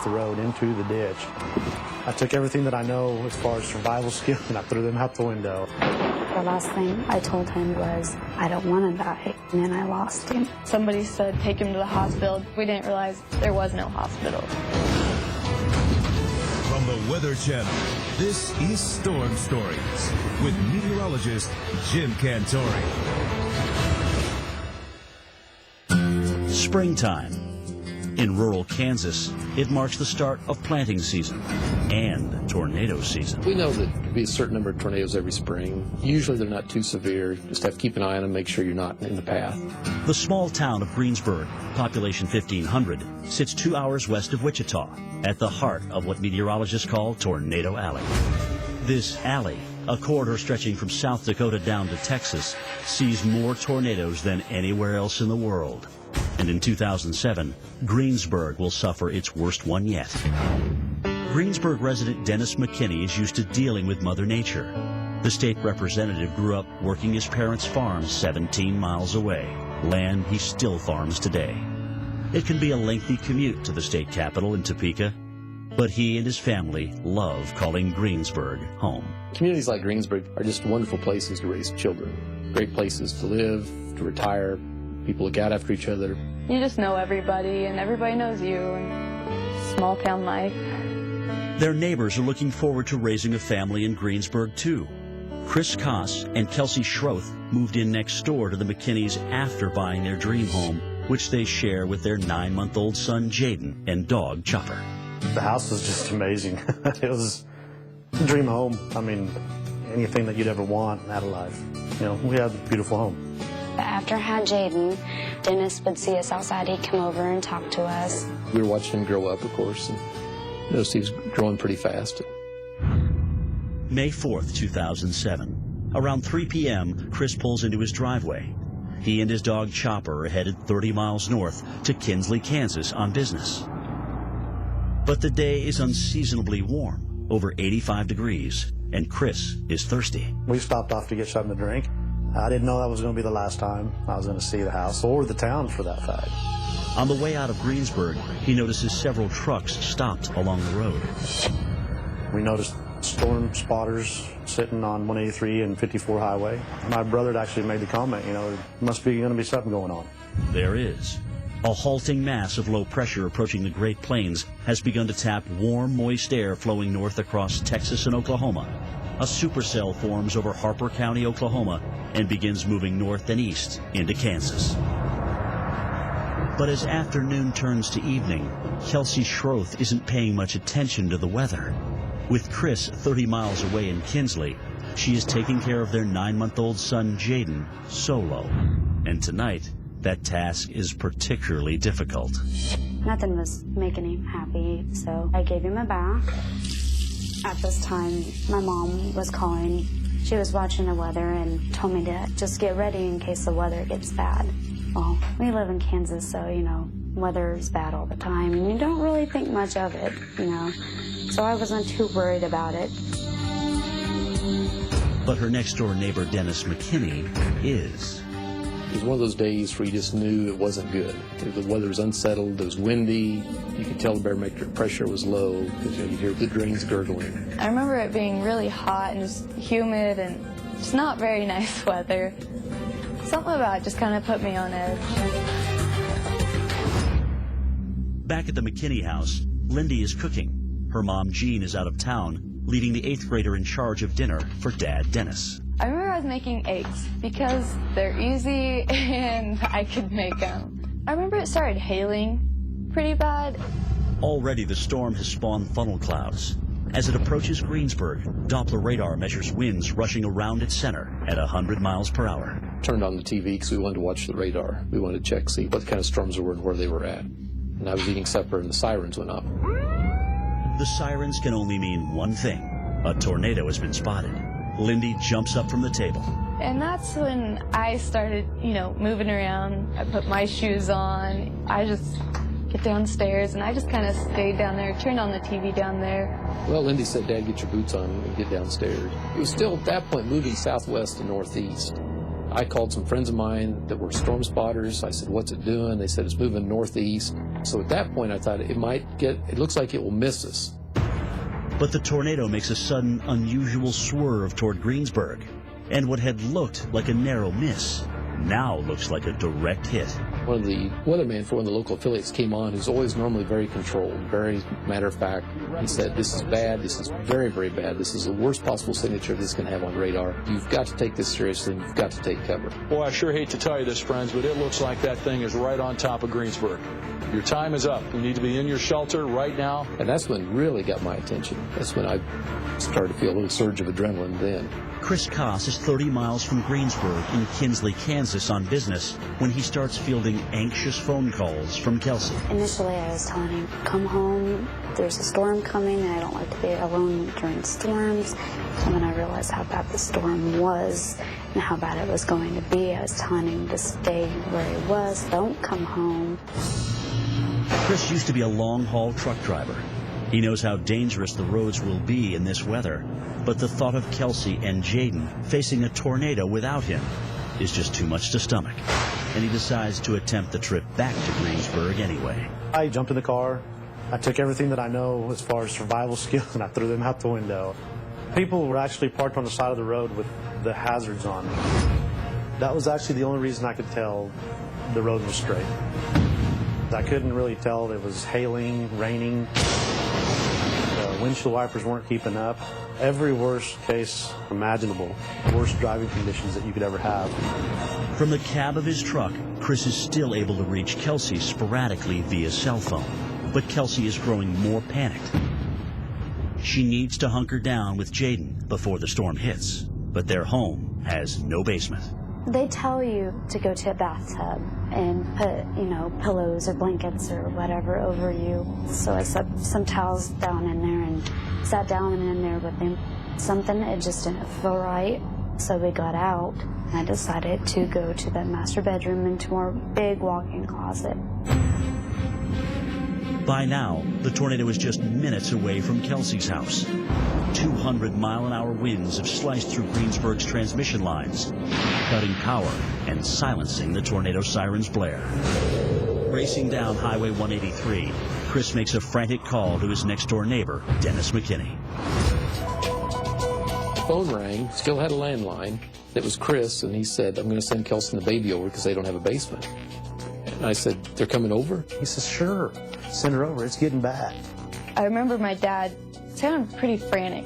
off the road into the ditch. I took everything that I know as far as survival skill and I threw them out the window. The last thing I told him was, I don't want to die, and then I lost him. Somebody said, take him to the hospital. We didn't realize there was no hospital. From the Weather Channel, this is Storm Stories with meteorologist Jim Cantori. Springtime. In rural Kansas, it marks the start of planting season and tornado season. We know that there'll be a certain number of tornadoes every spring. Usually they're not too severe. Just have to keep an eye on them, make sure you're not in the path. The small town of Greensburg, population 1,500, sits 2 hours west of Wichita, at the heart of what meteorologists call Tornado Alley. This alley, a corridor stretching from South Dakota down to Texas, sees more tornadoes than anywhere else in the world. And in 2007, Greensburg will suffer its worst one yet. Greensburg resident Dennis McKinney is used to dealing with Mother Nature. The state representative grew up working his parents' farm 17 miles away, land he still farms today. It can be a lengthy commute to the state capital in Topeka, but he and his family love calling Greensburg home. Communities like Greensburg are just wonderful places to raise children. Great places to live, to retire. People look out after each other. You just know everybody, and everybody knows you, and small town life. Their neighbors are looking forward to raising a family in Greensburg, too. Chris Koss and Kelsey Schroth moved in next door to the McKinneys after buying their dream home, which they share with their 9-month-old son, Jaden, and dog, Chopper. The house was just amazing. It was a dream home. I mean, anything that you'd ever want out of life. You know, we had a beautiful home. After I had Jaden, Dennis would see us outside. He'd come over and talk to us. We were watching him grow up, of course, and noticed he was growing pretty fast. May 4th, 2007. Around 3 p.m., Chris pulls into his driveway. He and his dog Chopper are headed 30 miles north to Kinsley, Kansas on business. But the day is unseasonably warm, over 85 degrees, and Chris is thirsty. We stopped off to get something to drink. I didn't know that was going to be the last time I was going to see the house, or the town for that fact. On the way out of Greensburg, he notices several trucks stopped along the road. We noticed storm spotters sitting on 183 and 54 highway. My brother had actually made the comment, you know, there must be going to be something going on. There is. A halting mass of low pressure approaching the Great Plains has begun to tap warm, moist air flowing north across Texas and Oklahoma. A supercell forms over Harper County, Oklahoma, and begins moving north and east into Kansas. But as afternoon turns to evening, Kelsey Schroth isn't paying much attention to the weather. With Chris 30 miles away in Kinsley, she is taking care of their 9-month-old son, Jaden, solo. And tonight, that task is particularly difficult. Nothing was making him happy, so I gave him a bath. At this time, my mom was calling. She was watching the weather and told me to just get ready in case the weather gets bad. Well, we live in Kansas, so, you know, weather is bad all the time, and you don't really think much of it, you know. So I wasn't too worried about it. But her next-door neighbor, Dennis McKinney, is. It was one of those days where you just knew it wasn't good. The weather was unsettled, it was windy, you could tell the barometric pressure was low because you could hear the drains gurgling. I remember it being really hot and just humid and just not very nice weather. Something about it just kind of put me on edge. Back at the McKinney house, Lindy is cooking. Her mom, Jean, is out of town, leaving the 8th grader in charge of dinner for Dad, Dennis. I remember I was making eggs because they're easy and I could make them. I remember it started hailing pretty bad. Already the storm has spawned funnel clouds. As it approaches Greensburg, Doppler radar measures winds rushing around its center at 100 miles per hour. Turned on the TV because we wanted to watch the radar. We wanted to check, see what kind of storms there were and where they were at. And I was eating supper and the sirens went up. The sirens can only mean one thing. A tornado has been spotted. Lindy jumps up from the table. And that's when I started, you know, moving around. I put my shoes on. I just get downstairs, and I just kind of stayed down there, turned on the TV down there. Well, Lindy said, Dad, get your boots on and get downstairs. It was still, at that point, moving southwest to northeast. I called some friends of mine that were storm spotters. I said, what's it doing? They said it's moving northeast. So at that point I thought it looks like it will miss us. But the tornado makes a sudden, unusual swerve toward Greensburg, and what had looked like a narrow miss now looks like a direct hit. One of the weathermen for one of the local affiliates came on, who's always normally very controlled, very matter of fact. He said, this is bad, this is very, very bad. This is the worst possible signature this can have on radar. You've got to take this seriously, and you've got to take cover. Boy, I sure hate to tell you this, friends, but it looks like that thing is right on top of Greensburg. Your time is up. You need to be in your shelter right now. And that's when really got my attention. That's when I started to feel a little surge of adrenaline then. Chris Koss is 30 miles from Greensburg in Kinsley, Kansas on business when he starts fielding anxious phone calls from Kelsey. Initially, I was telling him, come home, there's a storm coming, and I don't like to be alone during storms. And when I realized how bad the storm was and how bad it was going to be, I was telling him to stay where he was, don't come home. Chris used to be a long-haul truck driver. He knows how dangerous the roads will be in this weather, but the thought of Kelsey and Jaden facing a tornado without him is just too much to stomach, and he decides to attempt the trip back to Greensburg anyway. I jumped in the car. I took everything that I know as far as survival skills, and I threw them out the window. People were actually parked on the side of the road with the hazards on. That was actually the only reason I could tell the road was straight. I couldn't really tell if it was hailing, raining. The windshield wipers weren't keeping up. Every worst case imaginable, worst driving conditions that you could ever have. From the cab of his truck, Chris is still able to reach Kelsey sporadically via cell phone, but Kelsey is growing more panicked. She needs to hunker down with Jaden before the storm hits, but their home has no basement. They tell you to go to a bathtub and put, pillows or blankets or whatever over you. So I set some towels down in there and sat down in there with him. It just didn't feel right. So we got out, and I decided to go to the master bedroom into our big walk-in closet. By now, the tornado is just minutes away from Kelsey's house. 200-mile-an-hour winds have sliced through Greensburg's transmission lines, cutting power and silencing the tornado siren's blare. Racing down Highway 183, Chris makes a frantic call to his next-door neighbor, Dennis McKinney. The phone rang, still had a landline. It was Chris, and he said, I'm going to send Kelsey and the baby over because they don't have a basement. And I said, they're coming over? He says, sure, send her over, it's getting bad. I remember my dad sounded pretty frantic.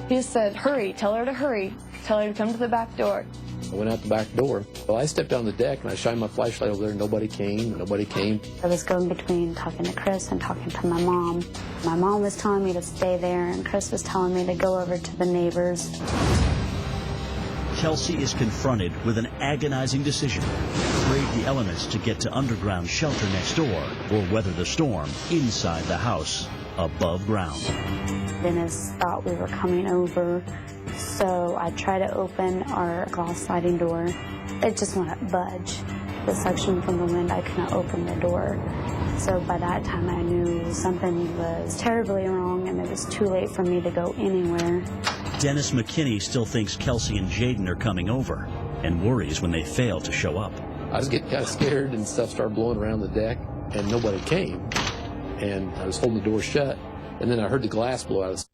He just said, hurry, tell her to hurry, tell her to come to the back door. I went out the back door. Well, I stepped down the deck and I shined my flashlight over there. Nobody came. I was going between talking to Chris and talking to my mom. My mom was telling me to stay there, and Chris was telling me to go over to the neighbors. Kelsey is confronted with an agonizing decision: brave the elements to get to underground shelter next door, or weather the storm inside the house above ground. Dennis thought we were coming over, so I tried to open our glass sliding door. It just wouldn't budge. The suction from the wind, I couldn't open the door. So by that time I knew something was terribly wrong, and it was too late for me to go anywhere. Dennis McKinney still thinks Kelsey and Jaden are coming over, and worries when they fail to show up. I was getting kind of scared, and stuff started blowing around the deck, and nobody came. And I was holding the door shut, and then I heard the glass blow out of the